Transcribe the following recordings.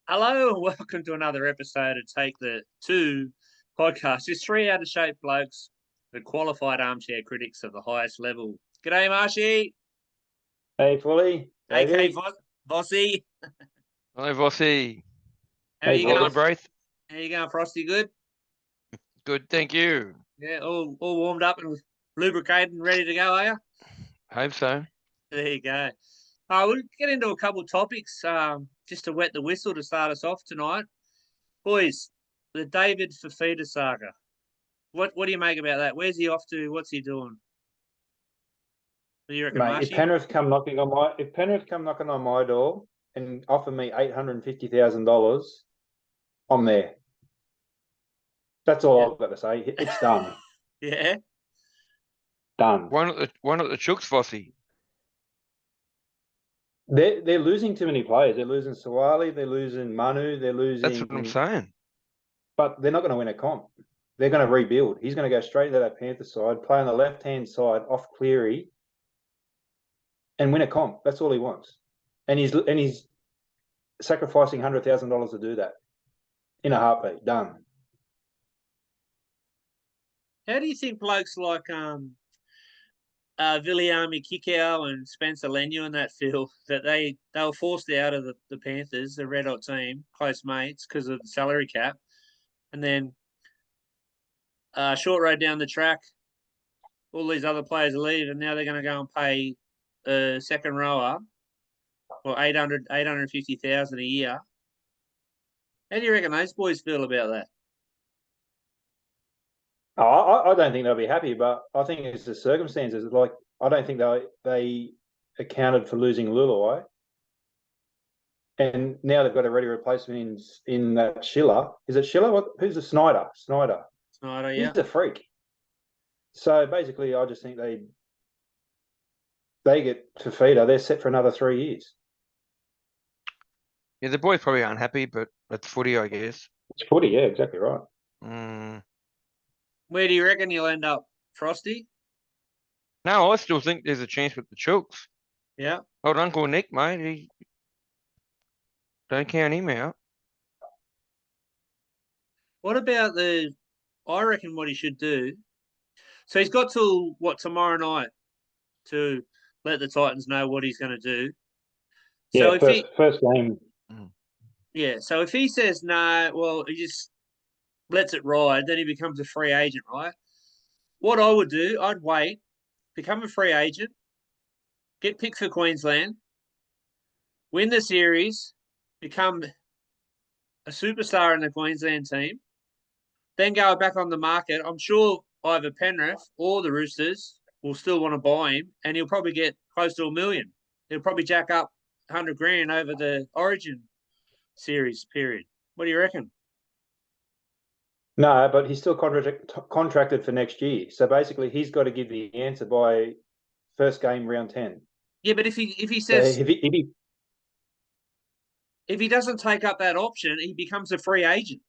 Hello and welcome to another episode of Take the Two podcast. It's three out-of-shape blokes, the qualified armchair critics of the highest level. G'day, Marshy. Hey, Fully. AK Vossy. Hello, Vossy. How you boys. going, Braith? How you going, Frosty? Good? Good, thank you. Yeah, all warmed up and lubricated and ready to go, are you? Hope so. There you go. We'll get into a couple of topics just to wet the whistle to start us off tonight. Boys, the David Fifita Saga. What do you make about that? Where's he off to? What's he doing? What do you reckon, Mate, Marshy? if Penrith come knocking on my door and offer me $850,000, I'm there. That's all I've got to say. It's done. Yeah. Done. Why not the Chooks, Vossy? They're losing too many players. They're losing Sawali, they're losing Manu, they're losing. That's what I'm saying. But they're not going to win a comp. They're going to rebuild. He's going to go straight to that Panther side, play on the left-hand side off Cleary, and win a comp. That's all he wants. And he's sacrificing $100,000 to do that in a heartbeat. Done. How do you think blokes like Viliami Kikau and Spencer Leniu in that field that they were forced out of the Panthers, the red hot team, close mates because of the salary cap, and then short road down the track, all these other players leave, and now they're going to go and pay a second rower, or 850,000 a year. How do you reckon those boys feel about that? I don't think they'll be happy, but I think it's the circumstances. Like, I don't think they accounted for losing Luluai, and now they've got a ready replacement in that Schiller. Is it Schiller? Who's the Snyder? Snyder, yeah. He's a freak. So basically, I just think they get Fifita. They're set for another 3 years. Yeah, the boys probably aren't happy, but that's footy, I guess. It's footy, yeah, exactly right. Where do you reckon you'll end up, Frosty? No, I still think there's a chance with the Chooks. Yeah. Old Uncle Nick, mate, don't count him out. What about I reckon what he should do. So he's got till tomorrow night to let the Titans know what he's going to do. So yeah, first game. Yeah, so if he says no, well, he just lets it ride, then he becomes a free agent, right? What I would do, I'd wait, become a free agent, get picked for Queensland, win the series, become a superstar in the Queensland team, then go back on the market. I'm sure either Penrith or the Roosters will still want to buy him, and he'll probably get close to $1 million. He'll probably jack up $100,000 over the Origin series period. What do you reckon? No, but he's still contracted for next year. So basically, he's got to give the answer by first game round 10. Yeah, but if he says so if he doesn't take up that option, he becomes a free agent.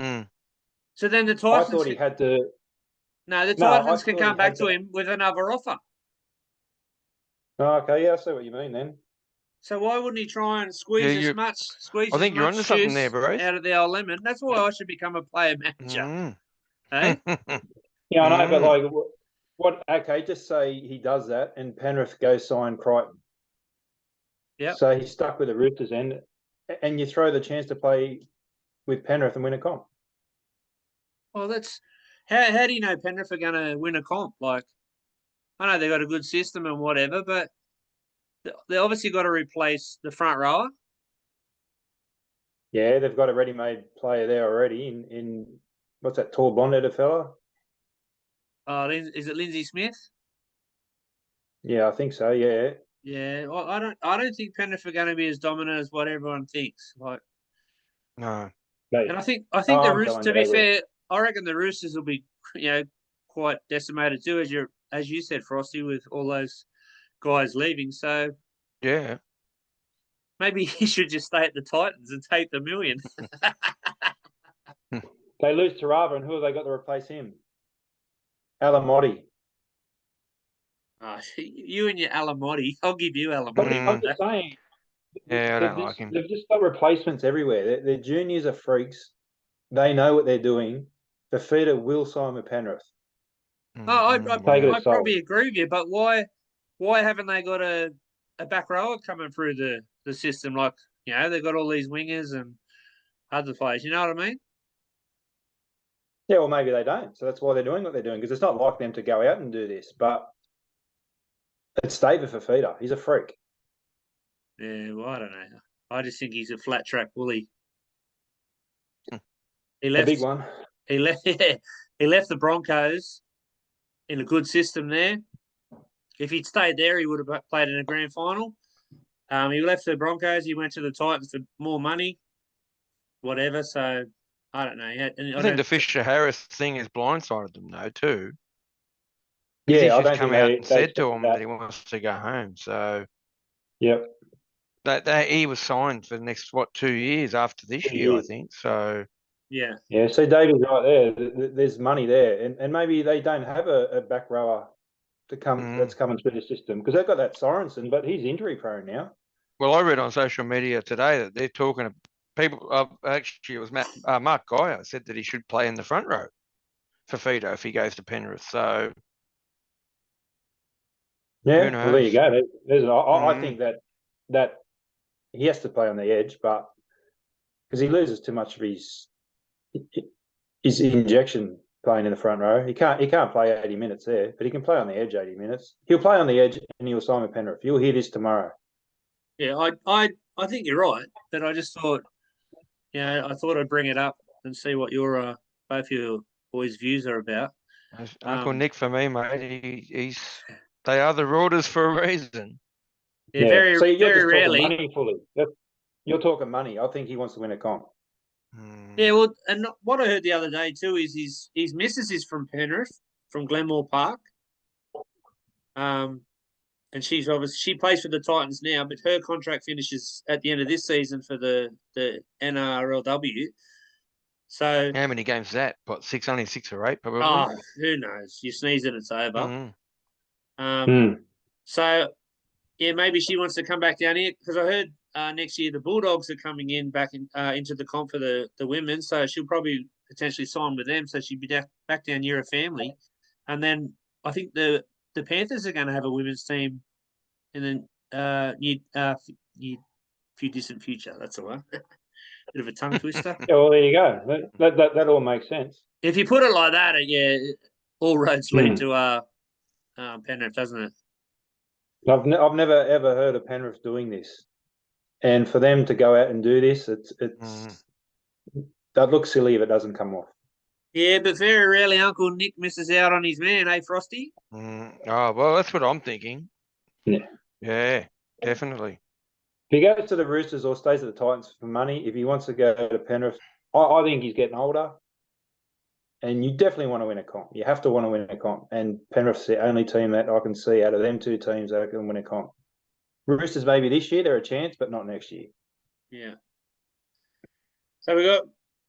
So then the Titans. I thought he had to. No, the Titans can come back to him with another offer. Oh, okay, yeah, I see what you mean then. So why wouldn't he try and squeeze as much you're onto something there, bro. Out of the old lemon? That's why I should become a player manager. Hey? Yeah, I know, but like, what? Okay, just say he does that, and Penrith goes sign Crichton. Yeah. So he's stuck with the Roosters, and you throw the chance to play with Penrith and win a comp. Well, that's how do you know Penrith are going to win a comp? Like, I know they've got a good system and whatever, but they obviously got to replace the front rower. Yeah, they've got a ready-made player there already in what's that tall blonde-headed fella? Is it Lindsay Smith? Yeah, I think so. Yeah. Yeah, well, I don't think Penrith are going to be as dominant as what everyone thinks. Like, no. And I think the Roosters. To be fair, I reckon the Roosters will be quite decimated too, as you said, Frosty, with all those guys leaving. So yeah, maybe he should just stay at the Titans and take the $1 million. They lose Tarava, and who have they got to replace him? Alamotti. You and your Alamotti. I'll give you But Alamotti I'm one Mm, day. just saying, yeah, I they've don't like just him. they've just got replacements everywhere. Their juniors are freaks. They know what they're doing. Fifita will sign with Penrith. Oh, Take it Well, I as sold. probably agree with you, but why haven't they got a back rower coming through the system? Like, they've got all these wingers and other players. You know what I mean? Yeah, well, maybe they don't. So that's why they're doing what they're doing, because it's not like them to go out and do this. But it's David Fifita. He's a freak. Yeah, well, I don't know. I just think he's a flat track bully. He A big left. one. He left. Yeah, he left the Broncos in a good system there. If he'd stayed there, he would have played in a grand final. He left the Broncos. He went to the Titans for more money, whatever. So I don't know. I think the Fisher Harris thing has blindsided them though too, because he's Yeah, I just don't think come out and they said to expected him that that. he wants to go home. So Yep. that he was signed for the next 2 years after this 2 year, I years. think. So Yeah. Yeah, so David's right there. There's money there, and maybe they don't have a back rower to come mm. that's coming through the system because they've got that Sorensen, but he's injury prone now. Well, I read on social media today that they're talking to people. Actually, it was Mark Geyer said that he should play in the front row for Fido if he goes to Penrith. So who Yeah, well there you knows? go. I Mm. think that he has to play on the edge, but because he loses too much of his injection playing in the front row, he can't play 80 minutes there, but he can play on the edge 80 minutes. He'll play on the edge and he'll sign with Penrith. You'll hear this tomorrow. Yeah, I think you're right, but I just thought, I thought I'd bring it up and see what your both your boys' views are about. That's Uncle Um, Nick for me, mate. They are the Raiders for a reason. yeah, Yeah. very So you're very just talking rarely. money fully. You're talking money. I think he wants to win a comp. Yeah, Mm. well, and what I heard the other day too is his missus is from Penrith, from Glenmore Park. And she plays for the Titans now, but her contract finishes at the end of this season for the NRLW. So, How many games is that? What, six? Only 6 or 8, probably. who knows? You sneeze and it's over. Mm. Um, Hmm. so yeah, maybe she wants to come back down here because I heard next year the Bulldogs are coming in back into the comp for the women, so she'll probably potentially sign with them. So she'd be back down near her family, and then I think the Panthers are going to have a women's team in the near few distant future. That's the one. Bit of a tongue twister. Yeah, well, there you go. That all makes sense. If you put it like that, all roads lead Hmm. to Penrith, doesn't it? I've never ever heard of Penrith doing this, and for them to go out and do this, Mm. that looks silly if it doesn't come off. Yeah, but very rarely Uncle Nick misses out on his man, eh, Frosty? Mm. Oh, well, that's what I'm thinking. Yeah. Yeah, definitely. If he goes to the Roosters or stays at the Titans for money, if he wants to go to Penrith, I think he's getting older. And you definitely want to win a comp. You have to want to win a comp. And Penrith's the only team that I can see out of them two teams that can win a comp. Roosters maybe this year, they're a chance, but not next year. Yeah. So we got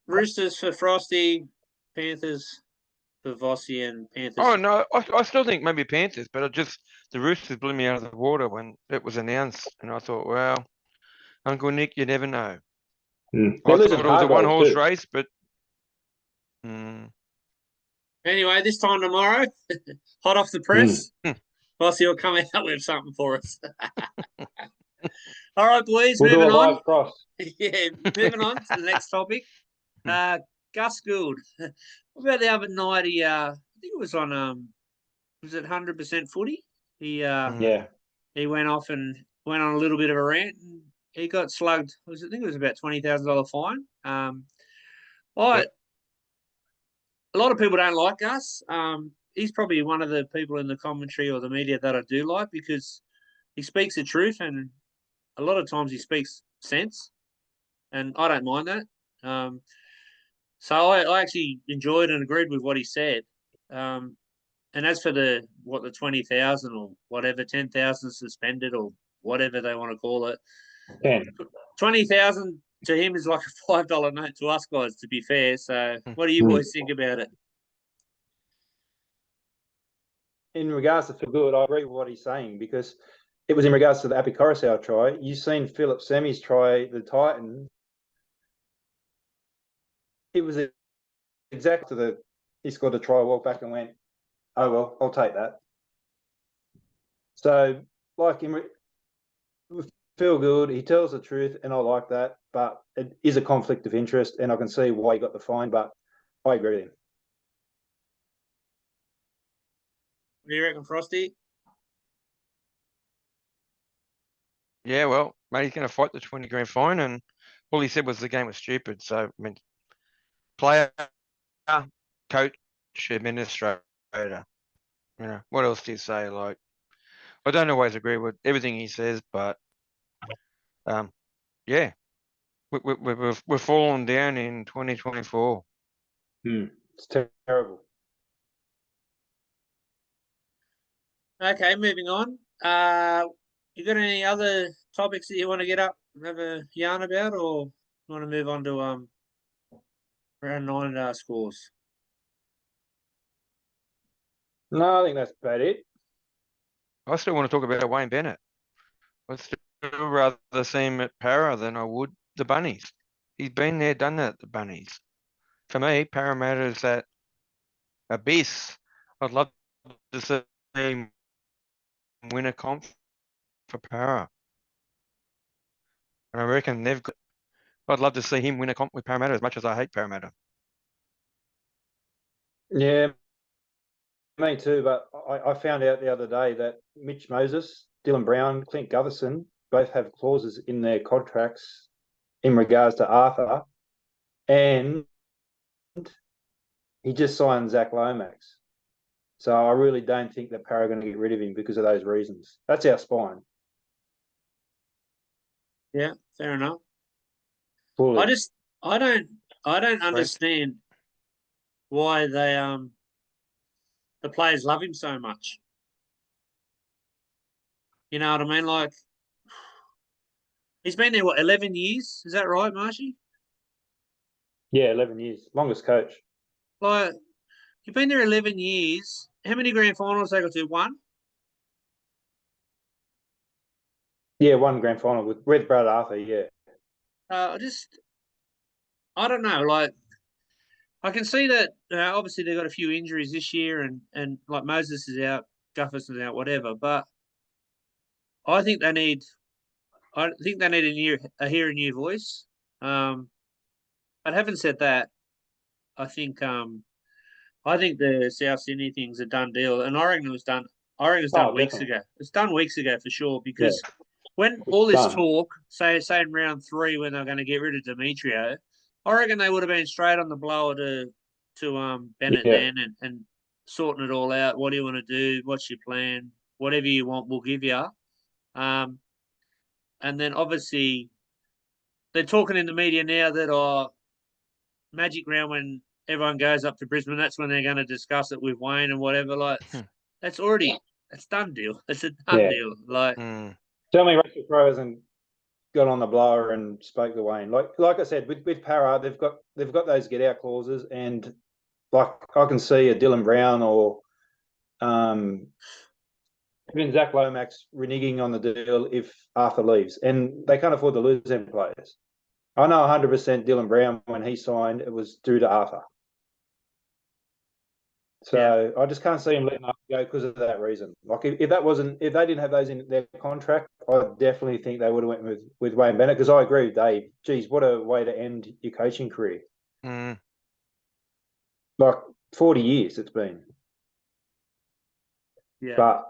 Roosters for Frosty, Panthers for Vossi, and Panthers. Oh, no, I still think maybe Panthers, but the Roosters blew me out of the water when it was announced. And I thought, well, Uncle Nick, you never know. They're I losing thought it was a Hargrove one-horse too. race, but Anyway, this time tomorrow, hot off the press, Vossi will come out with something for us. All right, boys, We'll do a moving on. live cross. Yeah, moving on to the next topic. Gus Gould. What about the other night? I think it was on was it 100% footy? Yeah. He went off and went on a little bit of a rant. And he got slugged. I think it was about $20,000 fine. Yep. A lot of people don't like Gus. He's probably one of the people in the commentary or the media that I do like because he speaks the truth and a lot of times he speaks sense, and I don't mind that. So I actually enjoyed and agreed with what he said. And as for the 20,000 or whatever, 10,000 suspended or whatever they want to call it, 10. 20,000 to him is like a $5 note to us guys. To be fair, so what do you boys think about it? in regards to Phil Good, I agree with what he's saying because it was in regards to the Api Coruscant try. You've seen Philip Semi's try, the Titan. It was exactly he scored a try, walked back and went, oh, well, I'll take that. So, like, Feel Good, he tells the truth, and I like that, but it is a conflict of interest, and I can see why he got the fine, but I agree with him. What do you reckon, Frosty? Yeah, well, mate, he's going to fight the 20 grand fine, and all he said was the game was stupid. So, I mean, player, coach, administrator, what else do you say? Like, I don't always agree with everything he says, but yeah, we're falling down in 2024. It's terrible. Okay, moving on. You got any other topics that you want to get up and have a yarn about, or you want to move on to round 9 scores? No, I think that's about it. I still want to talk about Wayne Bennett. I'd still rather see him at Para than I would the Bunnies. He's been there, done that at the Bunnies. For me, Parramatta's that abyss. I'd love to see him win a comp for Para. And I reckon I'd love to see him win a comp with Parramatta as much as I hate Parramatta. Yeah, me too, but I found out the other day that Mitch Moses, Dylan Brown, Clint Gutherson both have clauses in their contracts in regards to Arthur, and he just signed Zach Lomax. So I really don't think that Para are going to get rid of him because of those reasons. That's our spine. Yeah, fair enough. Fully. I don't understand why the players love him so much. You know what I mean? Like, he's been there, 11 years? Is that right, Marshy? Yeah, 11 years. Longest coach. Like, you've been there 11 years. How many grand finals they got to? One? Yeah, one grand final with Brad Arthur, yeah. I don't know. Like, I can see that obviously they've got a few injuries this year, and like Moses is out, Gufferson's out, whatever. But I think they need a hear a new voice. But having said that, I think the South Sydney thing's a done deal, and I reckon it was done. I reckon it's done weeks ago. It's done weeks ago for sure because when all this talk, say in round 3 when they're going to get rid of Demetrio, I reckon they would have been straight on the blower to Bennett then and sorting it all out. What do you want to do? What's your plan? Whatever you want, we'll give you. And then obviously they're talking in the media now that Magic Round when everyone goes up to Brisbane, that's when they're going to discuss it with Wayne and whatever. Like that's done deal. It's a done deal. Like tell me Rachel Crowe hasn't got on the blower and spoke to Wayne. Like I said, with Para, they've got those get out clauses, and like I can see a Dylan Brown or even Zach Lomax reneging on the deal if Arthur leaves, and they can't afford to lose them players. I know 100% Dylan Brown, when he signed, it was due to Arthur. So I just can't see him letting Arthur go because of that reason. Like if they didn't have those in their contract, I definitely think they would have went with Wayne Bennett, because I agree with Dave. Geez, what a way to end your coaching career. Like 40 years it's been. Yeah. But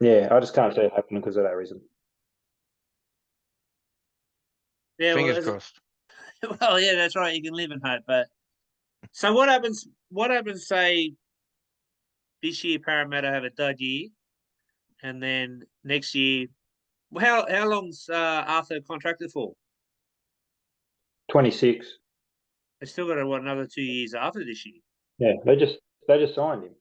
yeah, I just can't see it happening because of that reason. Yeah, Fingers crossed. Well, yeah, that's right. You can live in hope. But so what happens? Say this year Parramatta have a dud year, and then next year, how long's Arthur contracted for? 26. They still got another 2 years after this year. Yeah, they just signed him.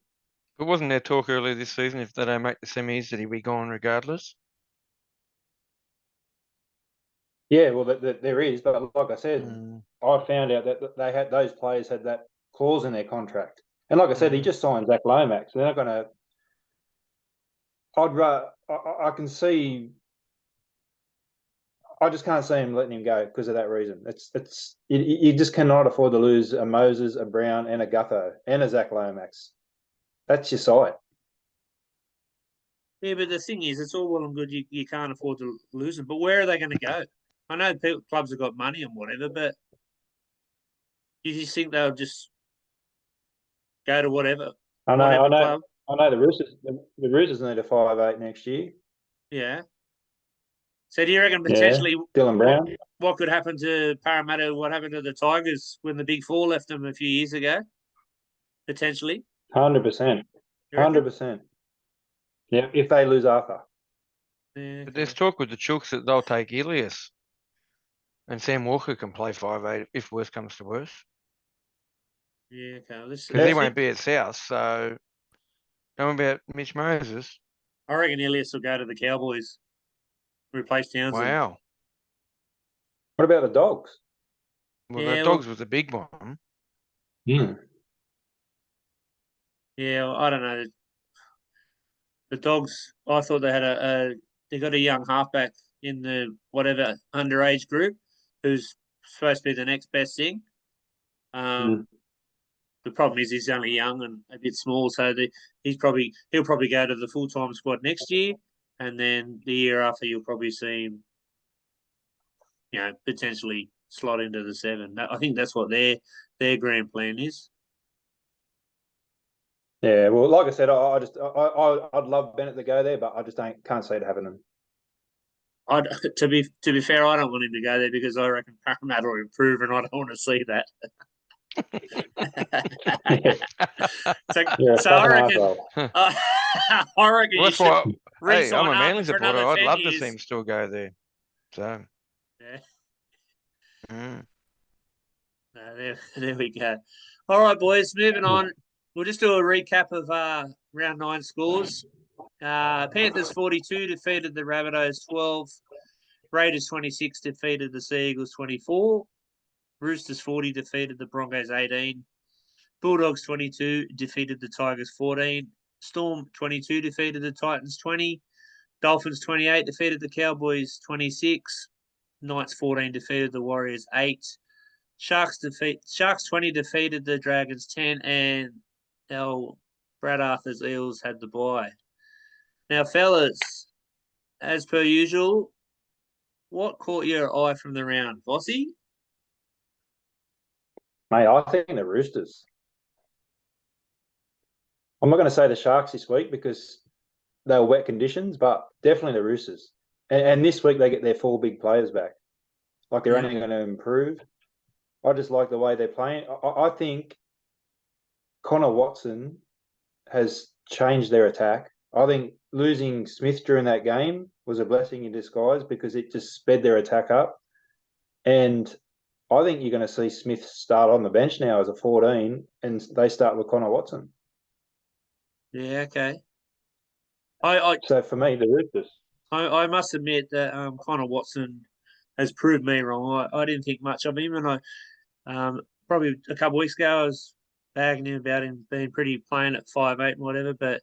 But wasn't there talk earlier this season if they don't make the semis that he'd be gone regardless? Yeah, well, there is, but like I said, I found out that those players had that clause in their contract, and like I said, he just signed Zach Lomax. They're not going to I can see. I just can't see him letting him go because of that reason. You just cannot afford to lose a Moses, a Brown, and a Gutho, and a Zach Lomax. That's your side. Yeah, but the thing is, it's all well and good. You can't afford to lose them. But where are they going to go? I know clubs have got money and whatever, but you just think they'll just go to whatever club? I know the Roosters. The Roosters need a 5'8" next year. Yeah. So do you reckon Yeah, potentially Dylan Brown. what could happen to Parramatta? What happened to the Tigers when the Big Four left them a few years ago? Potentially, 100%. you reckon? 100%. Yeah, if they lose Arthur. Yeah, But there's talk with the Chooks that they'll take Ilias. And Sam Walker can play 5'8" if worse comes to worse. yeah, okay. Because he won't be at South, so know about Mitch Moses. I reckon Ilias will go to the Cowboys, replace Townsend. Wow. What about the Dogs? Well, Yeah, the Dogs was a big one. Hmm. Yeah, I don't know. The Dogs, I thought they had they got a young halfback in the whatever underage group who's supposed to be the next best thing. The problem is he's only young and a bit small, so he'll probably go to the full time squad next year, and then the year after you'll probably see him, potentially slot into the 7. I think that's what their grand plan is. Yeah, well, like I said, I'd love Bennett to go there, but I just can't see it happening. To be fair, I don't want him to go there because I reckon Parramatta will improve, and I don't want to see that. So I reckon. I reckon well, you should hey, I'm a re-sign Manly for supporter. another I'd 10 love years. to see him still go there. So. Yeah. Mm. There we go. All right, boys. Moving on. We'll just do a recap of round 9 scores. Panthers 42 defeated the Rabbitohs 12. Raiders 26 defeated the Sea Eagles 24. Roosters 40 defeated the Broncos 18. Bulldogs 22 defeated the Tigers 14. Storm 22 defeated the Titans 20. Dolphins 28 defeated the Cowboys 26. Knights 14 defeated the Warriors 8. Sharks 20 defeated the Dragons 10, and our Brad Arthur's Eels had the bye. Now, fellas, as per usual, what caught your eye from the round, Vossi? Mate, I think the Roosters. I'm not going to say the Sharks this week because they were wet conditions, but definitely the Roosters. And this week they get their 4 big players back. Like they're only going to improve. I just like the way they're playing. I think Connor Watson has changed their attack. I think losing Smith during that game was a blessing in disguise because it just sped their attack up. And I think you're going to see Smith start on the bench now as a 14 and they start with Connor Watson. Yeah, okay. So for me, the Roosters. I must admit that Connor Watson has proved me wrong. I didn't think much of him, and I probably a couple of weeks ago I was bagging him about him being pretty plain at 5'8" and whatever, but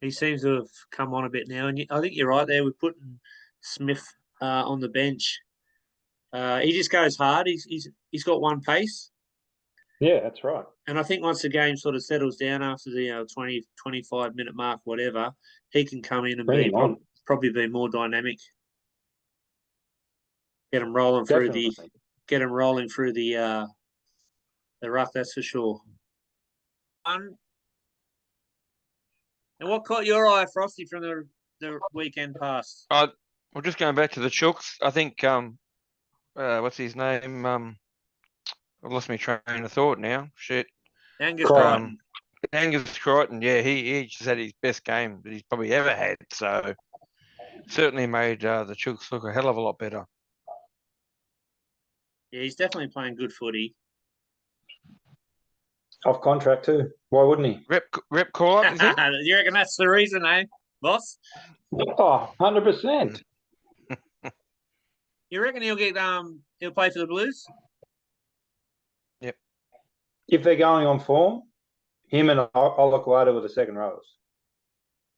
he seems to have come on a bit now. And I think you're right there with putting Smith on the bench. He just goes hard. He's got one pace. Yeah, that's right. And I think once the game sort of settles down after the 20, 25-minute mark, whatever, he can come in and probably be more dynamic. Get him rolling through the ruck, that's for sure. And what caught your eye, Frosty, from the weekend past? Well, just going back to the Chooks, I think what's his name? I've lost my train of thought now. Shit. Angus Crichton. Angus Crichton, yeah, he just had his best game that he's probably ever had. So certainly made the Chooks look a hell of a lot better. Yeah, he's definitely playing good footy. Off contract too. Why wouldn't he? Rep call up, is it? You reckon that's the reason, eh, boss? Oh, 100%. You reckon he'll play for the Blues? Yep. If they're going on form, him and Olaquata were the second rows.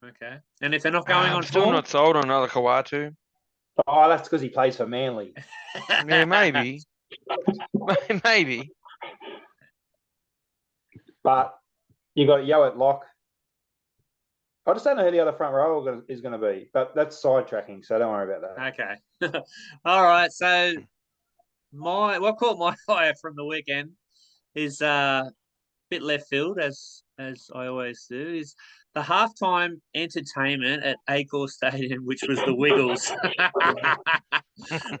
Okay. And if they're not going I'm on still form, not sold on another Kawatu. Oh, that's because he plays for Manly. Yeah, maybe. Maybe. But you got Yo at lock. I just don't know who the other front row is going to be, but that's sidetracking, so don't worry about that. Okay. All right. So what caught my eye from the weekend is bit left field as I always do, is the halftime entertainment at Accor Stadium, which was the Wiggles.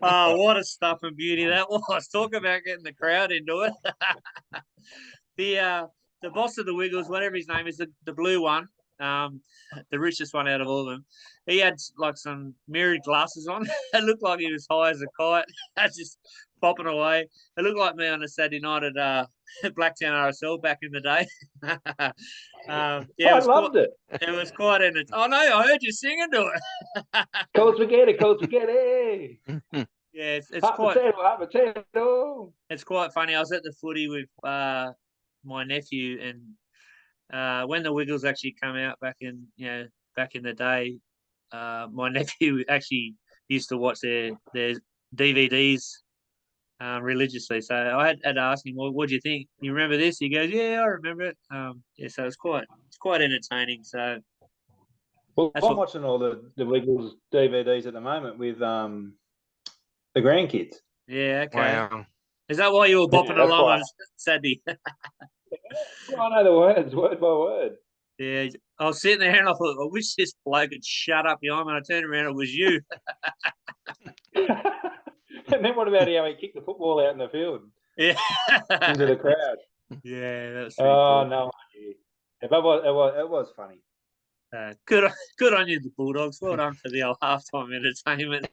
Oh, what a stuff and beauty that was. Talk about getting the crowd into it. The boss of the Wiggles, whatever his name is, the blue one, the richest one out of all of them. He had like some mirrored glasses on. It looked like he was high as a kite. That's just bopping away. It looked like me on a Saturday night at Blacktown RSL back in the day. I loved it. It was quite entertaining. Oh no, I heard you singing to it. Cold spaghetti. Yeah, it's Hot quite. potato. It's quite funny. I was at the footy with my nephew, and when the Wiggles actually come out back in the day, my nephew actually used to watch their DVDs religiously. So I had to ask him, "What do you think? You remember this?" He goes, "Yeah, I remember it." Yeah, so it's quite entertaining. So Well, I'm watching all the Wiggles DVDs at the moment with the grandkids. Yeah, okay. Wow. Is that why you were bopping along on Saturday? Well, I know the words, word by word. Yeah, I was sitting there and I thought, I wish this bloke had shut up behind me. And I turned around, it was you. And then what about how he kicked the football out in the field? Yeah. Into the crowd. Yeah, that was cool. No idea. It was funny. Good on you, the Bulldogs. Well done for the old halftime entertainment.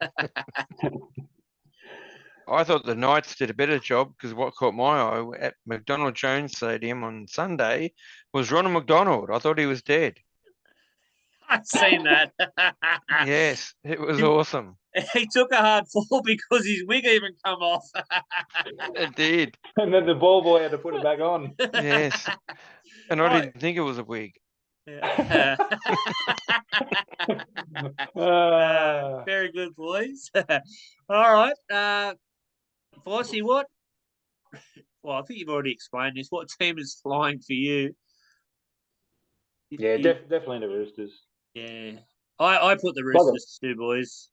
I thought the Knights did a better job because what caught my eye at McDonald Jones Stadium on Sunday was Ronald McDonald. I thought he was dead. I've seen that. Yes, it was awesome. He took a hard fall because his wig even come off. It did. And then the ball boy had to put it back on. Yes. And I didn't think it was a wig. Yeah. Very good, boys. All right. Bossy, what? Well, I think you've already explained this. What team is flying for you? Yeah, definitely the Roosters. Yeah. I put the Roosters too, boys.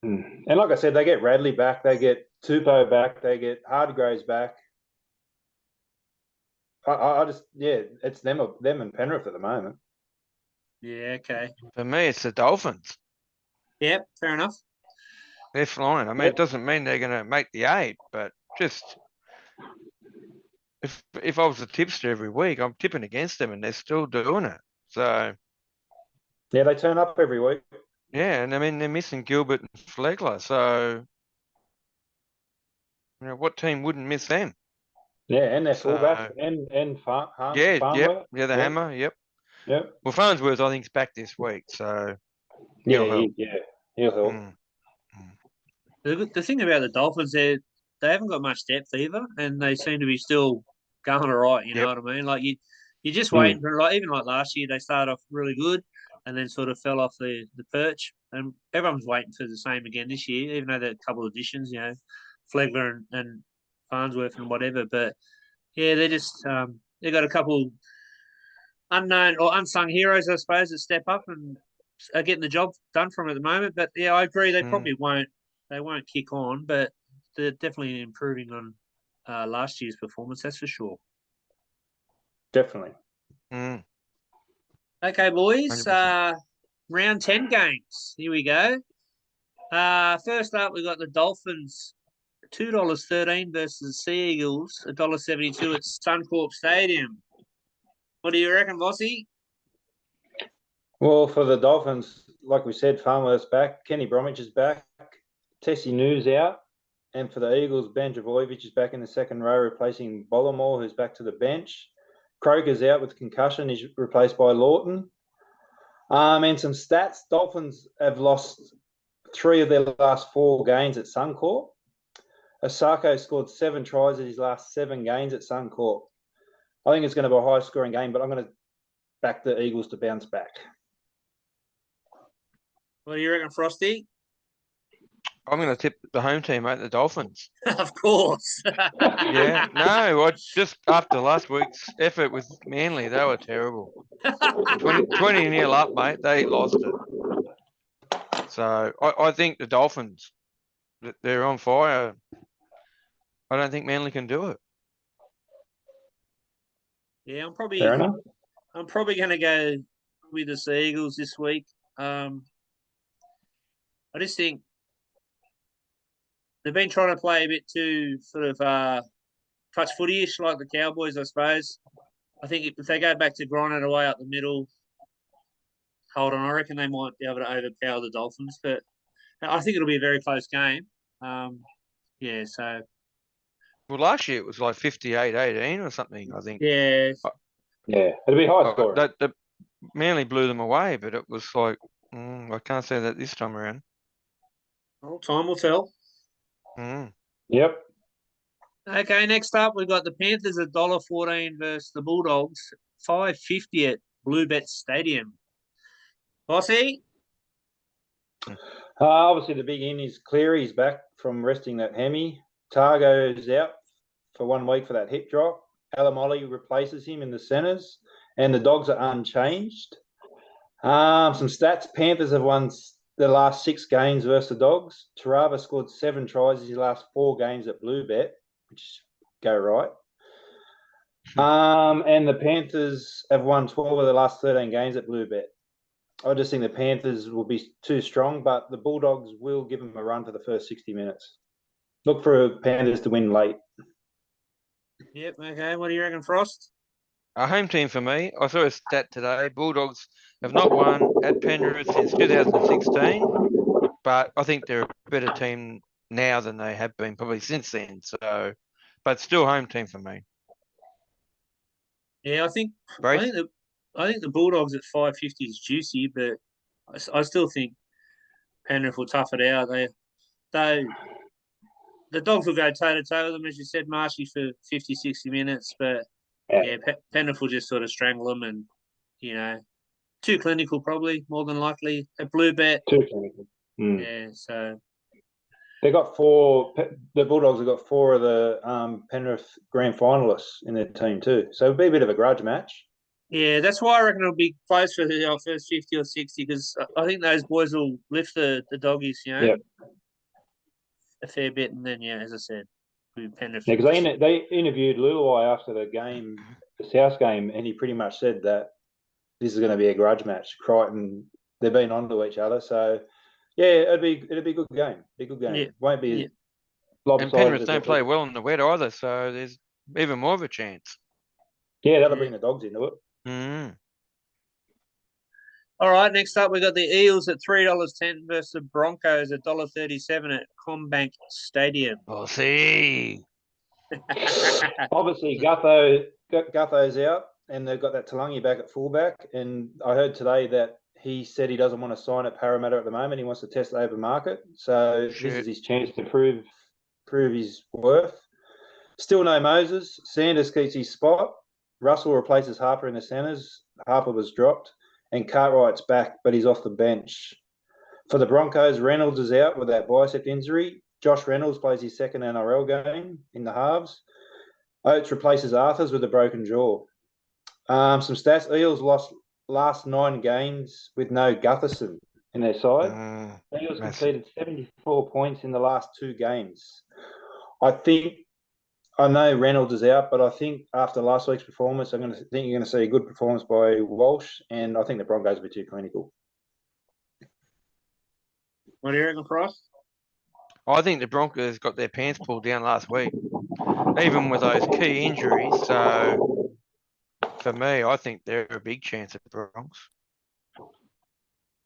And like I said, they get Radley back, they get Tupou back, they get Hardgraves back. I just, it's them and Penrith at the moment. Yeah, okay. For me, it's the Dolphins. Yep, fair enough. They're flying. I mean, it doesn't mean they're going to make the 8, but just if I was a tipster every week, I'm tipping against them, and they're still doing it. So yeah, they turn up every week. Yeah, and I mean they're missing Gilbert and Flegler, so what team wouldn't miss them? Yeah, and their fullback and Farnworth. The hammer, yep. Well, Farnsworth, I think, is back this week, so he'll help. The thing about the Dolphins, they haven't got much depth either, and they seem to be still going all right. You know what I mean? Like you're just waiting for, like, even like last year, they started off really good and then sort of fell off the perch, and everyone's waiting for the same again this year, even though there are a couple of additions, Flegler and Farnsworth and whatever. But yeah, they're just they've got a couple unknown or unsung heroes, I suppose, that step up and are getting the job done from at the moment. But yeah, I agree, they probably won't. They won't kick on, but they're definitely improving on last year's performance. That's for sure. Definitely. Okay, boys. Round 10 games. Here we go. First up, we've got the Dolphins, $2.13 versus the Sea Eagles, $1.72 at Suncorp Stadium. What do you reckon, Bossy? Well, for the Dolphins, like we said, Farnworth's back, Kenny Bromwich is back, Tessie News out, and for the Eagles, Ben Trbojevic is back in the second row, replacing Bollamore, who's back to the bench. Croker's out with concussion. He's replaced by Lawton. And some stats. Dolphins have lost 3 of their last 4 games at Suncorp. Osako scored 7 tries at his last 7 games at Suncorp. I think it's going to be a high-scoring game, but I'm going to back the Eagles to bounce back. What do you reckon, Frosty? I'm going to tip the home team, mate, the Dolphins. Of course. Yeah, no, just after last week's effort with Manly, they were terrible. 20-0 up, mate. They lost it. So I think the Dolphins, they're on fire. I don't think Manly can do it. Yeah, Fair enough. I'm probably going to go with the Sea Eagles this week. I just think they've been trying to play a bit too sort of touch footy-ish like the Cowboys, I suppose. I think if they go back to grinding it away up the middle, hold on, I reckon they might be able to overpower the Dolphins. But I think it'll be a very close game. Yeah, so. Well, last year it was like 58-18 or something, I think. Yeah. Yeah, it'll be high scoring. That Manly blew them away, but it was like, I can't say that this time around. Well, time will tell. Yep. Okay, next up we've got the Panthers at $1.14 versus the Bulldogs, $5.50 at Bluebet Stadium. Bossy? Obviously, the big in is Cleary's back from resting that hemi. Targo's out for 1 week for that hip drop. Alamoli replaces him in the centres, and the Dogs are unchanged. Some stats: Panthers have won the last 6 games versus the Dogs. Tarava scored 7 tries in his last 4 games at Bluebet, which go right. And the Panthers have won 12 of the last 13 games at Bluebet. I just think the Panthers will be too strong, but the Bulldogs will give them a run for the first 60 minutes. Look for Panthers to win late. Yep, okay. What do you reckon, Frost? A home team for me. I saw a stat today. Bulldogs have not won at Penrith since 2016, but I think they're a better team now than they have been probably since then. So, but still home team for me. Yeah, I think the Bulldogs at $5.50 is juicy, but I still think Penrith will tough it out. The Dogs will go toe-to-toe with them, as you said, Marshy, for 50, 60 minutes. But, Penrith will just sort of strangle them and, too clinical probably, more than likely. A Bluebet. Too clinical. Yeah, so. The Bulldogs have got 4 of the Penrith grand finalists in their team too. So it'll be a bit of a grudge match. Yeah, that's why I reckon it'll be close for the first 50 or 60 because I think those boys will lift the Doggies, Yep. a fair bit. And then, as I said, Penrith. Yeah, because they interviewed Luai after the game, the South game, and he pretty much said that this is going to be a grudge match. Crichton, they've been onto each other. So, it'll be a good game. Be a good game. Yeah. Won't be lopsided. And Penrith don't play well in the wet either, so there's even more of a chance. Yeah, that'll bring the Dogs into it. All right, next up, we got the Eels at $3.10 versus the Broncos at $1.37 at Combank Stadium. We'll see. Obviously, Gutho's out, and they've got that Talangi back at fullback. And I heard today that he said he doesn't want to sign at Parramatta at the moment. He wants to test the open market. So this is his chance to prove his worth. Still no Moses. Sanders keeps his spot. Russell replaces Harper in the centres. Harper was dropped. And Cartwright's back, but he's off the bench. For the Broncos, Reynolds is out with that bicep injury. Josh Reynolds plays his second NRL game in the halves. Oates replaces Arthurs with a broken jaw. Some stats. Eels lost last 9 games with no Gutherson in their side. Eels conceded 74 points in the last 2 games. I know Reynolds is out, but I think after last week's performance, you're going to see a good performance by Walsh, and I think the Broncos will be too clinical. What do you reckon, Price? I think the Broncos got their pants pulled down last week, even with those key injuries. So, for me, I think they're a big chance at the Broncos.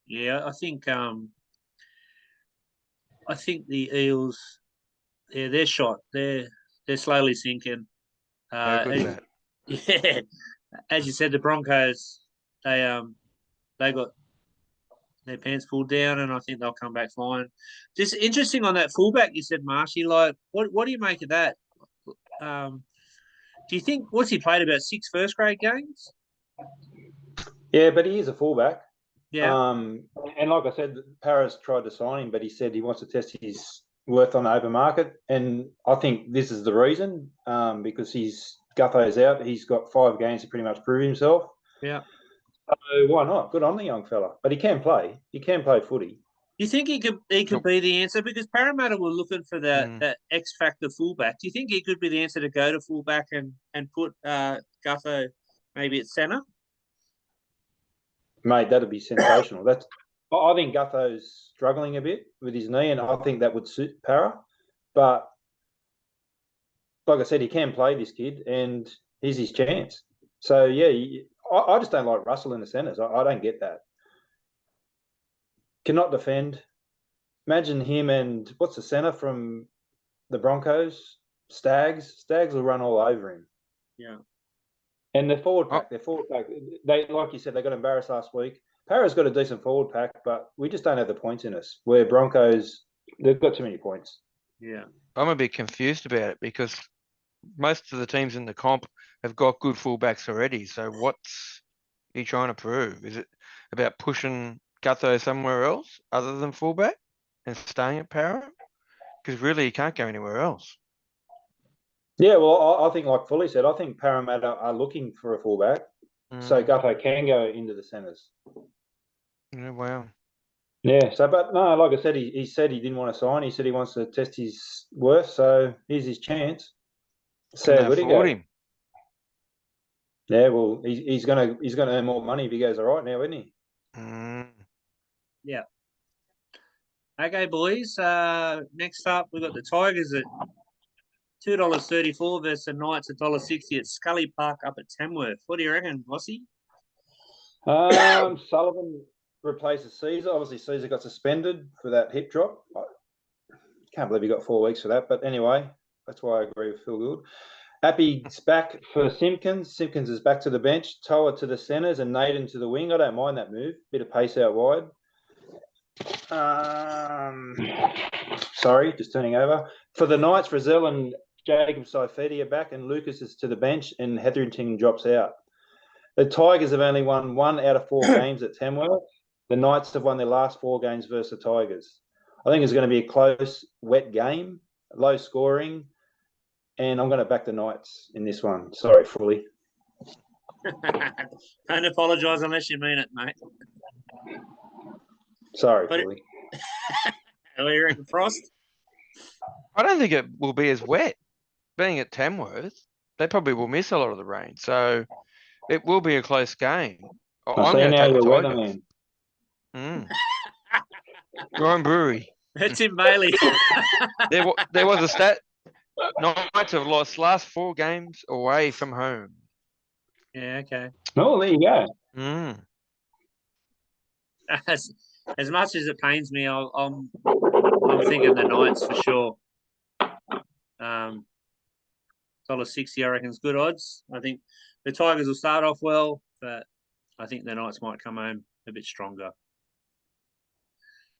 Yeah, I think the Eels, they're shot. They're slowly sinking. Good yeah, as you said, the Broncos they got their pants pulled down, and I think they'll come back fine. Just interesting on that fullback you said, Marshy. Like, what do you make of that? Do you think what's he played about 6 first grade games? Yeah, but he is a fullback. Yeah. And like I said, Paris tried to sign him, but he said he wants to test his worth on the open market. And I think this is the reason, because Gutho's out. He's got 5 games to pretty much prove himself. Yeah. So why not? Good on the young fella. But he can play. He can play footy. You think he could be the answer? Because Parramatta were looking for that X factor fullback. Do you think he could be the answer to go to fullback and put Gutho maybe at centre? Mate, that'd be sensational. I think Gutho's struggling a bit with his knee, and I think that would suit Para. But like I said, he can play, this kid, and here's his chance. So yeah, I just don't like Russell in the centres. I don't get that. Cannot defend. Imagine him and what's the centre from the Broncos? Stags. Stags will run all over him. Yeah. And their forward pack, they like you said, they got embarrassed last week. Para's got a decent forward pack, but we just don't have the points in us. Where Broncos, they've got too many points. Yeah. I'm a bit confused about it because most of the teams in the comp have got good fullbacks already. So what's he trying to prove? Is it about pushing Gutho somewhere else other than fullback and staying at Para? Because really, he can't go anywhere else. Yeah, well, I think, like Fully said, I think Parramatta are looking for a fullback, so Gutho can go into the centres. Yeah, wow. Yeah, so, but no, like I said, he said he didn't want to sign. He said he wants to test his worth, so here's his chance. Can they afford him? Yeah, well, he's gonna earn more money if he goes all right now, isn't he? Yeah. Okay, boys. Next up, we've got the Tigers at $2.34 versus the Knights at $1.60 at Scully Park up at Tamworth. What do you reckon, Bossy? Sullivan replaces Caesar. Obviously, Caesar got suspended for that hip drop. I can't believe he got 4 weeks for that. But anyway, that's why I agree with Phil Gould. Appy's back for Simpkins. Simpkins is back to the bench. Toa to the centres and Naden to the wing. I don't mind that move. Bit of pace out wide. Sorry, just turning over. For the Knights, Frizzell and Jacob Saifidi are back, and Lucas is to the bench, and Hetherington drops out. The Tigers have only won 1 out of 4 games at Tamworth. The Knights have won their last 4 games versus the Tigers. I think it's going to be a close, wet game, low scoring, and I'm going to back the Knights in this one. Sorry, Fully. Don't apologise unless you mean it, mate. Sorry, Fully. What do you reckon, Frost? I don't think it will be as wet. Being at Tamworth, they probably will miss a lot of the rain. So it will be a close game. I'm going to take the Tigers. Ryan Brewery. That's in Bailey. There was a stat. Knights have lost last 4 games away from home. Yeah, okay. Oh, there you go. As much as it pains me, I'm thinking the Knights for sure. $1.60, I reckon, is good odds. I think the Tigers will start off well, but I think the Knights might come home a bit stronger.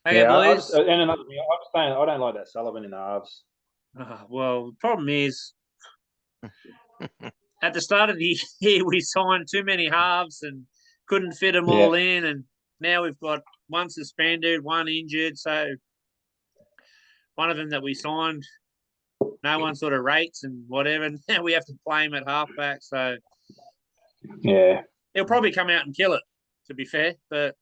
Okay, boys. And another thing, I'm saying I don't like that Sullivan in the halves. Well, the problem is, at the start of the year, we signed too many halves and couldn't fit them all in, and now we've got 1 suspended, 1 injured. So one of them that we signed, no one sort of rates and whatever. Now we have to play him at halfback. So yeah, he'll probably come out and kill it, to be fair. But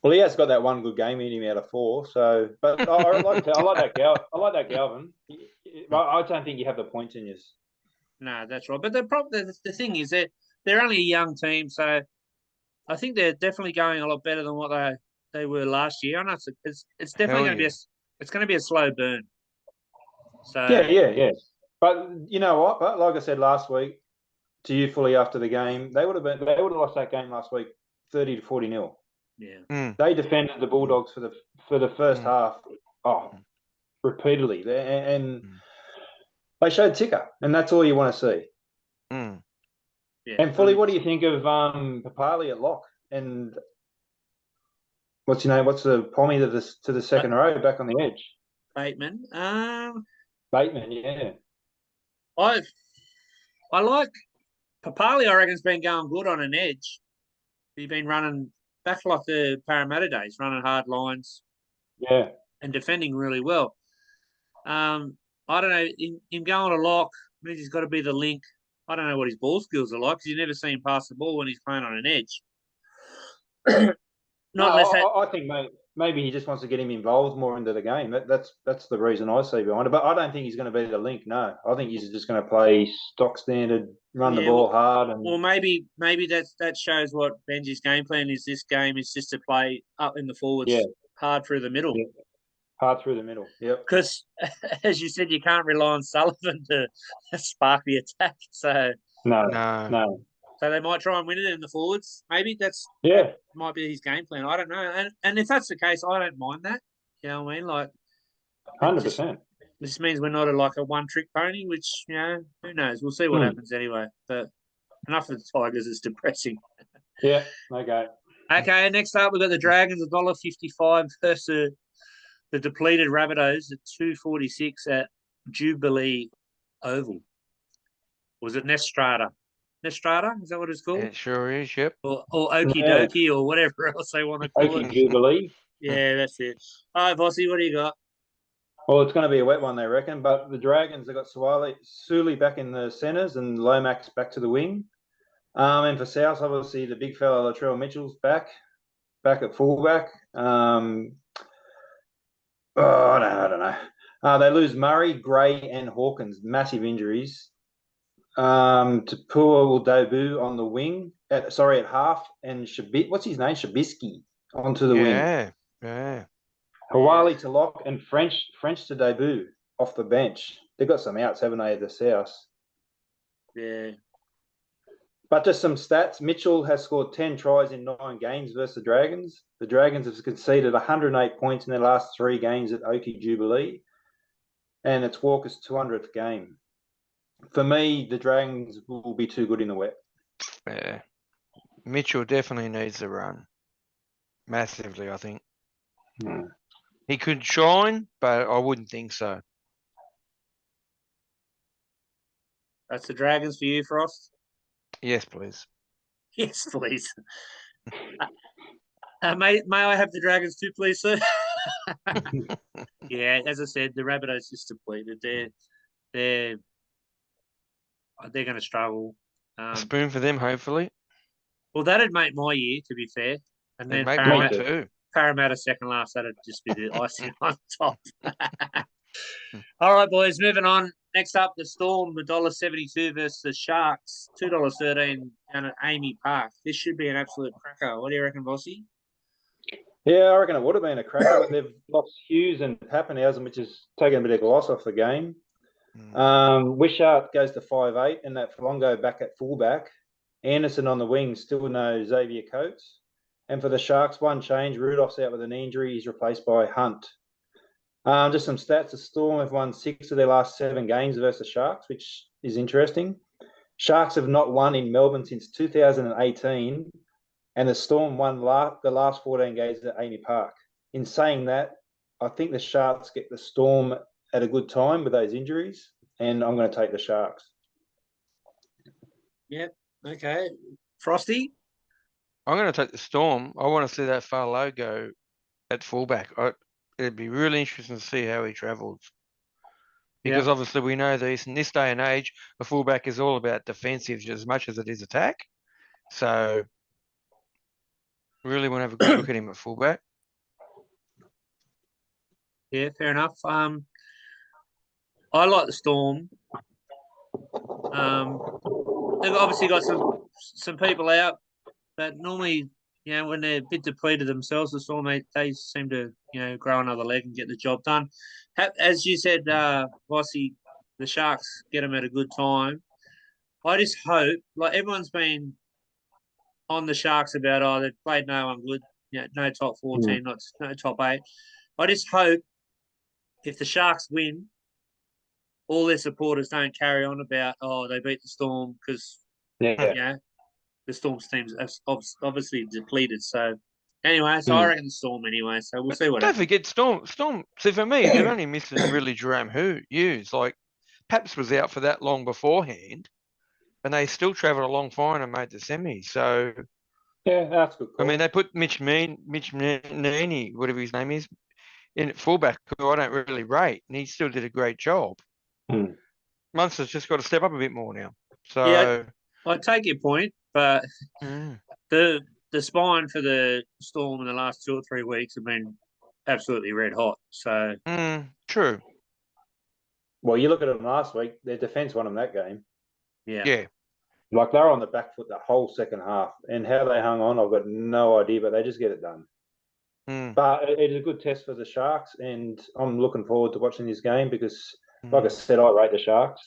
well, he has got that 1 good game in him out of 4. So, but I like that Galvin. I don't think you have the points in you. No, that's right. But the thing is that they're only a young team, so I think they're definitely going a lot better than what they were last year. I know it's definitely going to be a slow burn. So yeah. But you know what? But like I said last week to you, Fully, after the game, they would have lost that game last week 30 to 40-0. Yeah. They defended the Bulldogs for the first half repeatedly, and they showed ticker, and that's all you want to see. Yeah. And Fully, what do you think of Papali at lock? And what's your name? What's the Pommy to the second row back on the edge? Bateman. Bateman, yeah. I like Papali. I reckon's been going good on an edge. He's been running back like the Parramatta days, running hard lines Yeah. and defending really well. I don't know, him going to lock means he's got to be the link. I don't know what his ball skills are like because you never see him pass the ball when he's playing on an edge. I think maybe he just wants to get him involved more into the game. That's the reason I see behind it. But I don't think he's going to be the link. No, I think he's just going to play stock standard, run the ball hard. Well, maybe that shows what Benji's game plan is. This game is just to play up in the forwards, hard through the middle. Yeah. Hard through the middle. Yep. Because, as you said, you can't rely on Sullivan to spark the attack. So no. So they might try and win it in the forwards. Maybe that might be his game plan. I don't know. And if that's the case, I don't mind that. You know what I mean? Like 100%. This means we're not a one-trick pony, which, who knows? We'll see what happens anyway. But enough of the Tigers. It's depressing. Yeah. Okay. Okay. Next up, we've got the Dragons $1.55 versus the depleted Rabbitohs at $2.46 at Jubilee Oval. Was it Nestrata? Nestrata? Is that what it's called? It sure is, yep. Or Okie Dokie or whatever else they want to call it. Jubilee. Yeah, that's it. All right, Vossi, what do you got? Well, it's going to be a wet one, they reckon. But the Dragons, they've got Suli back in the centres and Lomax back to the wing. And for South, obviously, the big fella Latrell Mitchell's back at fullback. I don't know. They lose Murray, Gray, and Hawkins. Massive injuries. Tapua will debut on the wing. At half, and what's his name? Shabisky onto the wing. Yeah. Hawali to lock and French to debut off the bench. They've got some outs, haven't they, at the South? Yeah. But just some stats. Mitchell has scored 10 tries in 9 games versus the Dragons. The Dragons have conceded 108 points in their last 3 games at Oakey Jubilee. And it's Walker's 200th game. For me, the Dragons will be too good in the wet. Yeah. Mitchell definitely needs a run. Massively, I think. He could shine, but I wouldn't think so. That's the Dragons for you, Frost? Yes, please. Yes, please. May I have the Dragons too, please, sir? Yeah, as I said, the Rabbitohs just depleted. They're going to struggle. A spoon for them, hopefully. Well, that'd make my year, to be fair. And then make mine too. Parramatta second last, that'd just be the icing on top. All right, boys, moving on. Next up, the Storm, $1.72 versus the Sharks, $2.13 down at Amy Park. This should be an absolute cracker. What do you reckon, Bossy? Yeah, I reckon it would have been a cracker, but they've lost Hughes and Pappenhausen, which has taken a bit of gloss off the game. Wishart goes to 5'8", and that Flongo back at fullback. Anderson on the wing, still no Xavier Coates. And for the Sharks, one change. Rudolph's out with an injury. He's replaced by Hunt. Just some stats. The Storm have won 6 of their last 7 games versus Sharks, which is interesting. Sharks have not won in Melbourne since 2018, and the Storm won the last 14 games at Amy Park. In saying that, I think the Sharks get the Storm at a good time with those injuries, and I'm going to take the Sharks. Yep. Okay. Frosty? I'm going to take the Storm. I want to see that Farlow go at fullback. It'd be really interesting to see how he travels. Because obviously we know that in this day and age, a fullback is all about defensive as much as it is attack. So really want to have a good look at him at fullback. Yeah, fair enough. I like the Storm. They've obviously got some people out, but normally, when they're a bit depleted themselves, the Storm, they seem to, grow another leg and get the job done. As you said, Vossi, the Sharks get them at a good time. I just hope, like everyone's been on the Sharks about, they've played no one good, no top 14, no top 8. I just hope if the Sharks win, all their supporters don't carry on about, they beat the Storm because, the Storm's team's obviously depleted. So, anyway, I reckon the Storm anyway. So, we'll see what happens. Don't forget Storm. See, for me, they're only missing really Jerome Hughes. Like, Paps was out for that long beforehand, and they still travelled along fine and made the semi. So, Yeah, that's good. I Call. mean, they put Mitch Meaney, whatever his name is, in at fullback, who I don't really rate, and he still did a great job. Hmm. Munster's just got to step up a bit more now. Yeah, So, I take your point, but mm, the spine for the Storm in the last 2 or 3 weeks have been absolutely red hot. So true. Well, you look at them last week. Their defence won them that game. Yeah. Like they were on the back foot the whole second half, and how they hung on, I've got no idea. But they just get it done. Mm, But it is a good test for the Sharks, and I'm looking forward to watching this game because, like I mm. said, I rate the Sharks,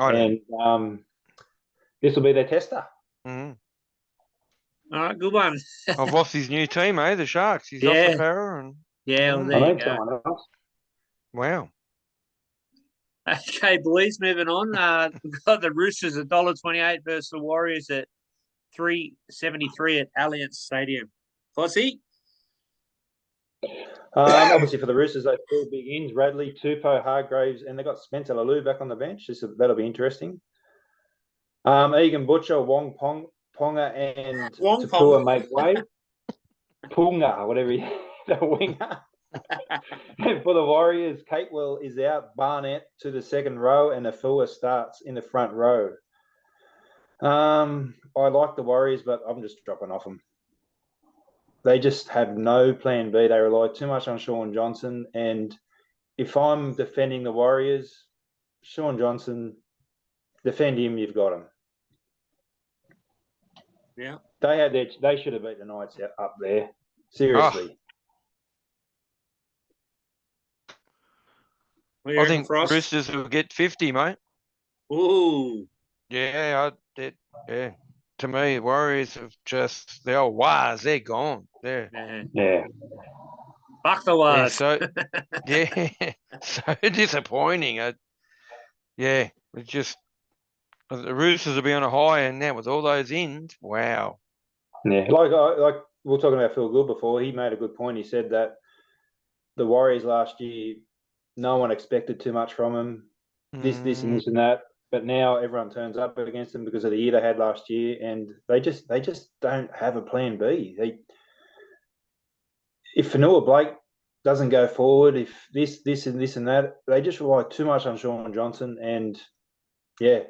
I do. and this will be their tester. Mm. all right, good one. I've lost his new team, eh? The Sharks. He's off the Yeah, para, and yeah. Well, I there you need go. someone else. wow. Okay, boys, moving on. We've got the Roosters at $1.28 versus the Warriors at $3.73 at Allianz Stadium. Fossey? Obviously, for the Roosters, they four big ins: Radley, Tupou, Hargraves, and they got Spencer Lalou back on the bench. That'll be interesting. Egan Butcher, Wong Ponga, and Wong Pong. Tapua make way. Punga, whatever the winger. And for the Warriors, Catewell is out, Barnett to the second row, and Afua starts in the front row. I like the Warriors, but I'm just dropping off them. They just have no plan B. They rely too much on Sean Johnson. And if I'm defending the Warriors, Sean Johnson, defend him, you've got him. Yeah. They should have beat the Knights up there. Seriously. I think Roosters will get 50, mate. Ooh. Yeah, yeah. To me, Warriors have just they're wise. They're gone. Yeah. Fuck the wise. So so disappointing. Yeah, it's just the Roosters will be on a high, and now with all those ins, wow. Yeah, like we were talking about Phil Gould before. He made a good point. He said that the Warriors last year, no one expected too much from them. This, and this, and that. But now everyone turns up against them because of the year they had last year, and they just don't have a plan B. If Fanua Blake doesn't go forward, if this, and this, and that, they just rely too much on Sean Johnson. And yeah,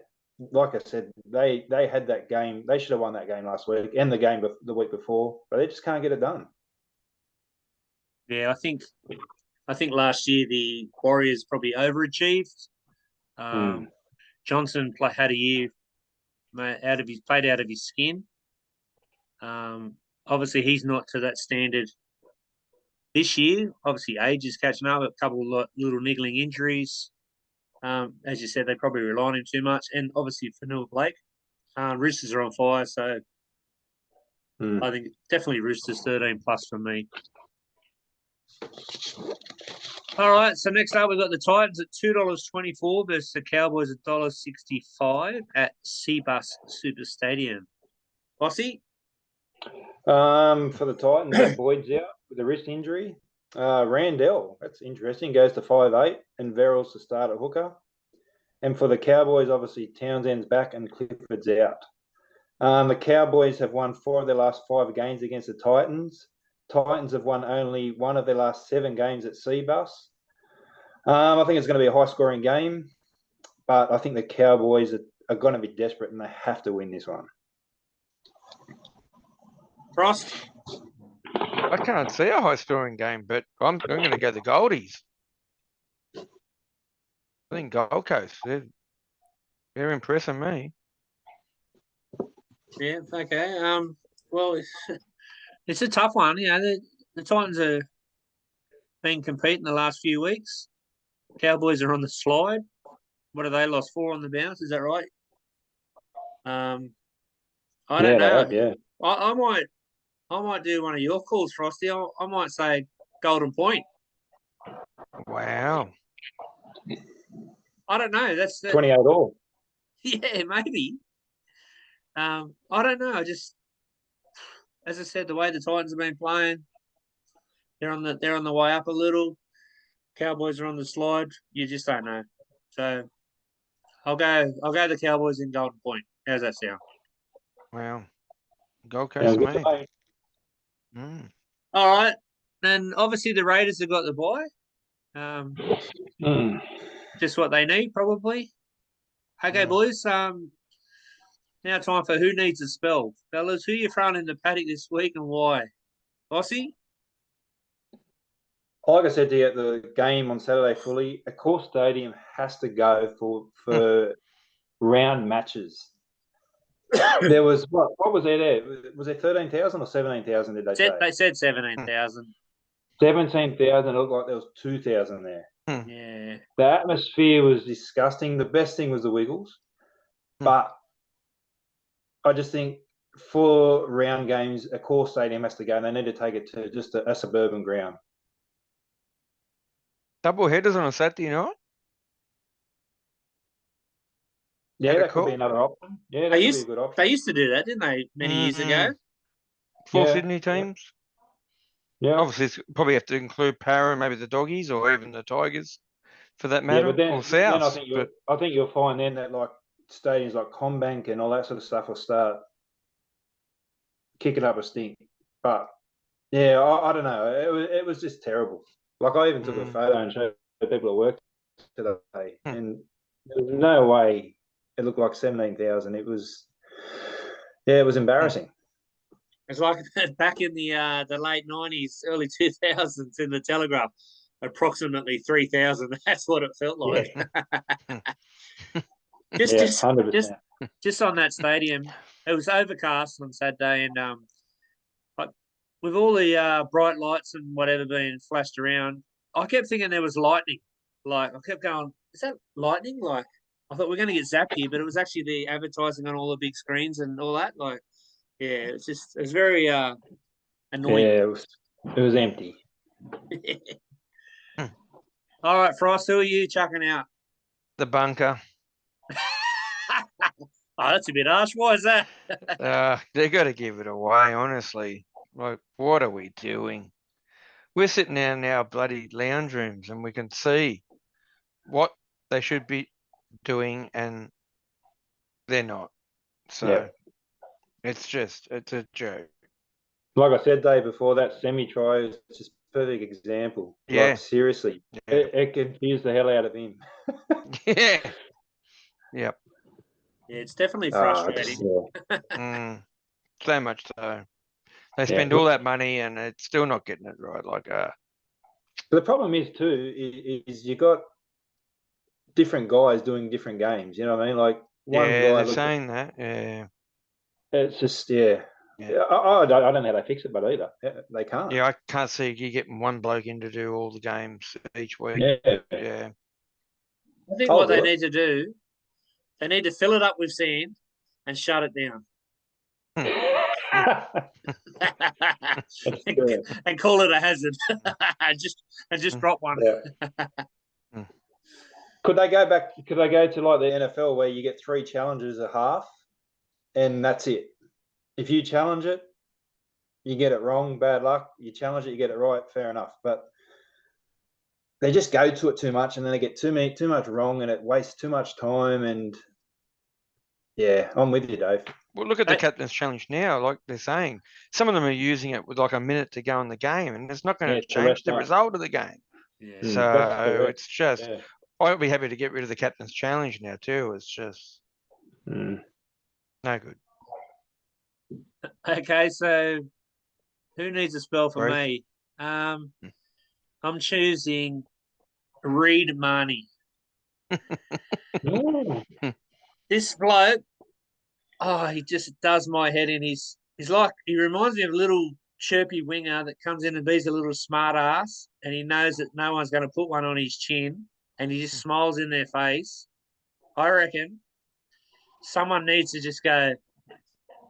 like I said, they had that game. They should have won that game last week and the game the week before, but they just can't get it done. Yeah, I think last year the Warriors probably overachieved. Johnson had a year played out of his skin. Obviously, he's not to that standard this year. Obviously, age is catching up. A couple of little niggling injuries. As you said, they probably rely on him too much. And obviously, Fanua Blake. Roosters are on fire, so I think definitely Roosters 13 plus for me. All right, so next up we've got the Titans at $2.24 versus the Cowboys at $1.65 at Seabus Super Stadium. Bossy? For the Titans, Boyd's out with a wrist injury. Randell, that's interesting, goes to 5'8", and Verrills to start at hooker. And for the Cowboys, obviously Townsend's back and Clifford's out. The Cowboys have won 4 of their last 5 games against the Titans. Titans have won only 1 of their last 7 games at Seabus. I think it's going to be a high-scoring game, but I think the Cowboys are going to be desperate and they have to win this one. Frost? I can't see a high-scoring game, but I'm going to go the Goldies. I think Gold Coast, they're impressing me. Yeah, okay. Well, it's a tough one. You know, the Titans have been competing the last few weeks. Cowboys are on the slide. What have they lost? 4 on the bounce? Is that right? I don't know. Yeah. I might do one of your calls, Frosty. I might say Golden Point. Wow. I don't know. That's 28 all. Yeah, maybe. I don't know. As I said, the way the Titans have been playing, they're on the way up a little. Cowboys are on the slide. You just don't know. So I'll go the Cowboys in Golden Point. How's that sound? Wow. Gold Coast Sounds to good to me. me. Mm. All right. And obviously the Raiders have got the bye. Just what they need, probably. Okay, Yeah. boys. Now time for who needs a spell. Fellas, who you throwing in the paddock this week and why? Bossy? Like I said to you at the game on Saturday fully, a core stadium has to go for round matches. There was what was there? Was there 13,000 or 17,000? Did they say? They said 17,000. 17,000. It looked like there was 2,000 there. Yeah. The atmosphere was disgusting. The best thing was the Wiggles, but I just think for round games, a core stadium has to go, and they need to take it to just a suburban ground. Double headers on a Saturday night? Yeah, At a that could be call? another option. Yeah, that could be a good option. They used to do that, didn't they, many years ago? Four Yeah, Sydney teams? Yeah. Obviously, it's probably have to include Para and maybe the Doggies or even the Tigers for that Yeah, matter, but then or I South. think you'll find then that like stadiums like Combank and all that sort of stuff will start kicking up a stink. But yeah, I don't know. It was just terrible. Like I even took a photo and showed people at work today, and there was no way it looked like 17,000. It was embarrassing. It's like back in the late 90s, early 2000s in the Telegraph, approximately 3,000. That's what it felt like. Yeah. Just 100%. Just on that stadium, it was overcast on Saturday, and like with all the bright lights and whatever being flashed around, I kept thinking there was lightning. Like I kept going, is that lightning? Like I thought we're going to get zapped here, but it was actually the advertising on all the big screens and all that. Like, yeah, it was very annoying. Yeah, it was empty. All right, Frost, who are you chucking out? The bunker. Oh, that's a bit harsh. Why is that? They got to give it away, honestly. Like, what are we doing? We're sitting in our bloody lounge rooms and we can see what they should be doing and they're not. So it's a joke. Like I said, Dave, before that semi-try is just a perfect example. Yeah. Like, seriously, it confused the hell out of him. Yeah. Yep. Yeah, it's definitely frustrating. So much so. They spend all that money and it's still not getting it right. Like, the problem is too is you got different guys doing different games. You know what I mean? Like one guy. They're saying that. Yeah. It's just I don't know how they fix it, but either they can't. Yeah, I can't see you getting one bloke in to do all the games each week. Yeah. I think what they need to do, they need to fill it up with sand and shut it down. And call it a hazard. just drop one. Could they go back? Could they go to like the NFL where you get 3 challenges a half, and that's it? If you challenge it, you get it wrong, bad luck. You challenge it, you get it right, fair enough. But they just go to it too much, and then they get too much wrong, and it wastes too much time. And yeah, I'm with you, Dave. Well, look at the captain's challenge now. Like they're saying, some of them are using it with like a minute to go in the game, and it's not going to change the result of the game. Yeah. So it's just, I'd be happy to get rid of the captain's challenge now too. It's just no good. Okay, so who needs a spell for me? I'm choosing Reed Marnie. This bloke, he just does my head in. He's like, he reminds me of a little chirpy winger that comes in and be's a little smart ass, and he knows that no one's going to put one on his chin, and he just smiles in their face. I reckon someone needs to just go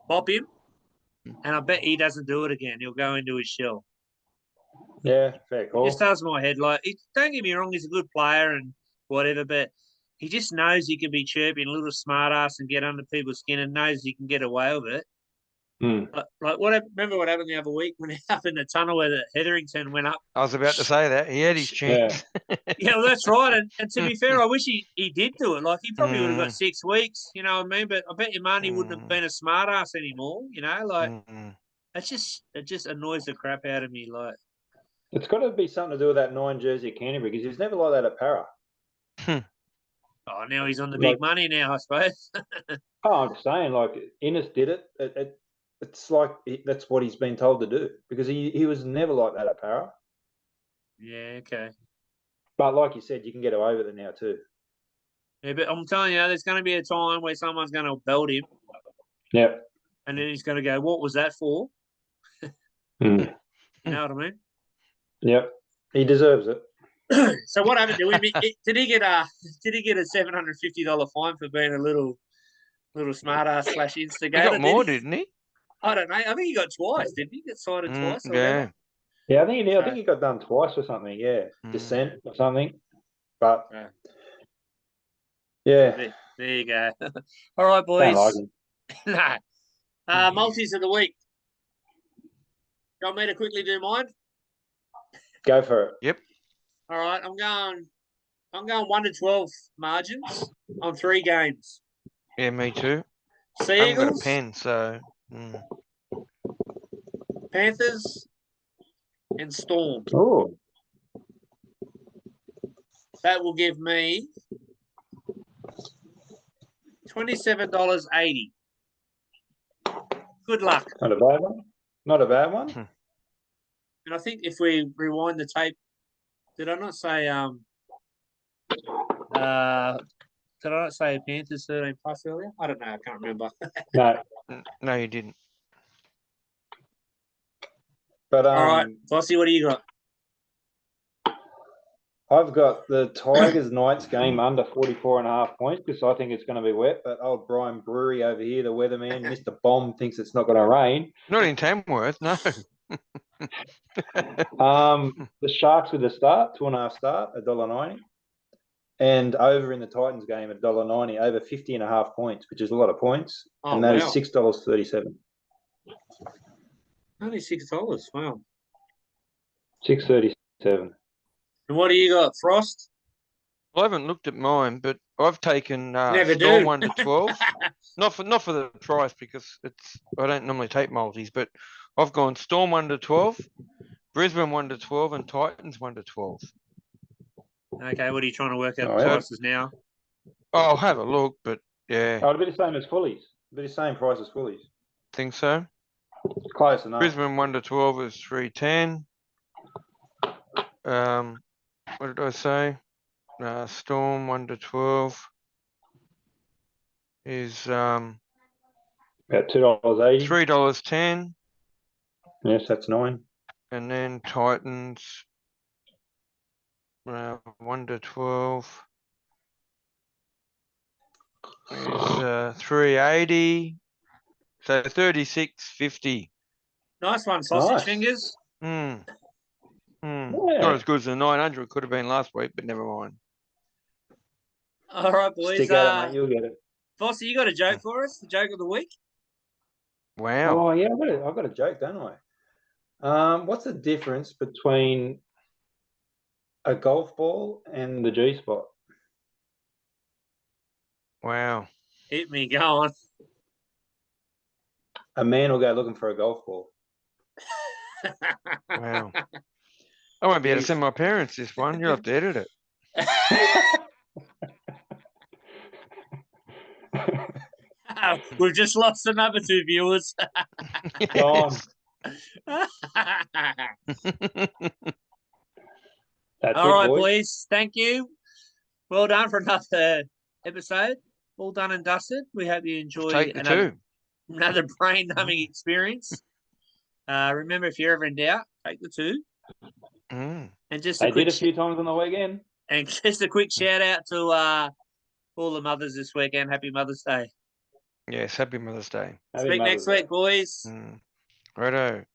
bop him, and I bet he doesn't do it again. He'll go into his shell. Yeah, fair call. He just does my head. Like, don't get me wrong, he's a good player and whatever, but he just knows he can be chirping a little smart ass and get under people's skin and knows he can get away with it. Like remember what happened the other week when he up in the tunnel where the Hetherington went up? I was about to say that. He had his chance. Yeah, well, that's right. And to be fair, I wish he did do it. Like, he probably would have got 6 weeks, you know what I mean? But I bet your money wouldn't have been a smart ass anymore, you know? Like, it just annoys the crap out of me. Like, It's got to be something to do with that 9 jersey at Canterbury, because he's never like that at Para. oh, now he's on the big money now, I suppose. I'm just saying, like, Innes did it. It's like that's what he's been told to do, because he was never like that at Para. Yeah, okay. But like you said, you can get away with it now too. Yeah, but I'm telling you, there's going to be a time where someone's going to belt him. Yep. And then he's going to go, what was that for? You know what I mean? Yep. He deserves it. So what happened to him? Did he get a $750 fine for being a little smart-ass / instigator? He got more, didn't he? I don't know. I think he got twice, didn't he? Get cited twice or whatever? Yeah, I think he got done twice or something. Yeah, dissent or something. But yeah, there you go. All right, boys. Don't like no, multis of the week. You want me to quickly do mine? Go for it. Yep. All right, I'm going 1 to 12 margins on 3 games. Yeah, me too. Sea I haven't got Eagles, a pen, so Panthers, and Storm. Oh, That will give me $27.80. Good luck. not a bad one. Not a bad one. And I think if we rewind the tape, did I not say Panthers 13 plus earlier? I don't know. I can't remember. no, you didn't. But all right, Bossy, what do you got? I've got the Tigers Knights game under 44.5 points, because I think it's going to be wet. But old Brian Brewery over here, the weatherman, Mr. Bomb, thinks it's not going to rain. Not in Tamworth, no. The Sharks with the start, 2.5 start, $1.90. And over in the Titans game at $1.90, over 50.5 points, which is a lot of points. And that is $6.37. Only $6. Wow. $6.37. And what do you got, Frost? I haven't looked at mine, but I've taken Never Storm do. 1 to 12. not for the price, because I don't normally take multis, but I've gone Storm 1 to 12, Brisbane 1 to 12, and Titans 1 to 12. Okay, what are you trying to work out the prices now? I'll have a look, but yeah. Oh, it'll be the same as Fullies. It'll be the same price as Fullies. Think so? Close enough. Brisbane 1 to 12 is 310. What did I say? Storm 1 to 12 is about $2.80. $3.10. Yes, that's 9. And then Titans 1 to 12 is $3.80. So $36.50. Nice one, sausage fingers. Not as good as the 900 it could have been last week, but never mind. All right, boys. Stick at it, mate. You'll get it. Fossy, you got a joke for us? The joke of the week? Wow. Oh, yeah, I've got a joke, don't I? What's the difference between a golf ball and the G-spot? Wow. Hit me, go on. A man will go looking for a golf ball. Wow. I won't be able to send my parents this one. You'll have to edit it. We've just lost another 2 viewers. Gone. All right, boys. Thank you. Well done for another episode. All done and dusted. We hope you enjoy another brain-numbing experience. Remember, if you're ever in doubt, take the 2. And just they did a few times on the weekend. And just a quick shout out to all the mothers this weekend. Happy Mother's Day. Yes, happy Mother's Day. Speak next week, boys. Righto.